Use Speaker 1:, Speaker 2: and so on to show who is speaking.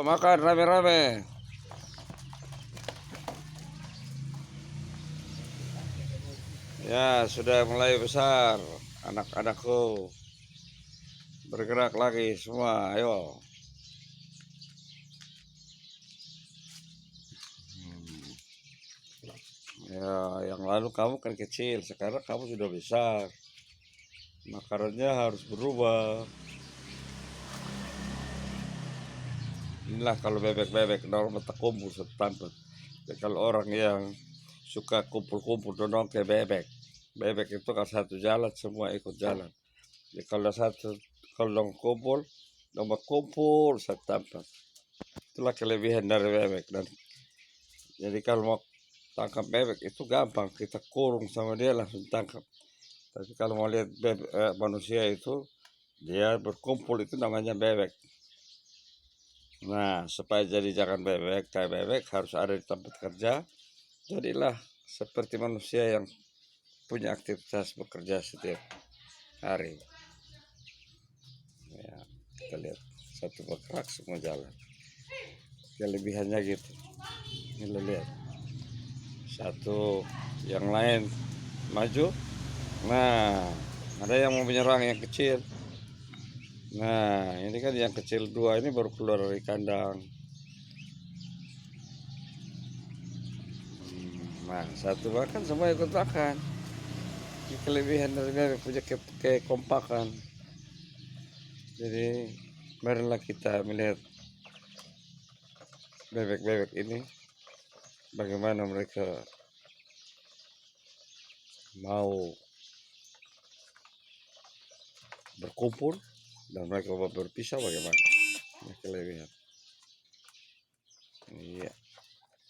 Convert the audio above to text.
Speaker 1: makan rame-rame. Ya, sudah mulai besar anak-anakku. Bergerak lagi semua, ayo. Ya, yang lalu kamu kan kecil, sekarang kamu sudah besar. Makanannya harus berubah. Inilah kalau bebek-bebek normal terkumpul satu tempat. Ya, kalau orang yang suka kumpul-kumpul dong kayak bebek. Bebek itu kalau satu jalan semua ikut jalan. Ya, kalau dong kumpul, dong berkumpul satu tempat. Itulah kelebihan dari bebek. Dan jadi kalau mau tangkap bebek itu gampang, kita kurung sama dia langsung tangkap. Tapi kalau mau lihat manusia itu dia berkumpul itu namanya bebek. Nah, supaya jadi jangan bebek kayak bebek harus ada di tempat kerja. Jadilah seperti manusia yang punya aktivitas bekerja setiap hari. Ya, kita lihat satu bergerak semua jalan. Kelebihannya gitu. Ini lihat. Satu yang lain maju. Nah, ada yang mau menyerang yang kecil. Nah, ini kan yang kecil dua ini baru keluar dari kandang. Nah, satu makan semua ikut makan. Ini kelebihan dari bebek punya kekompakan. Jadi, marilah kita melihat bebek-bebek ini bagaimana mereka mau berkumpul dan mereka berpisah bagaimana. Ini kelebihan. Iya.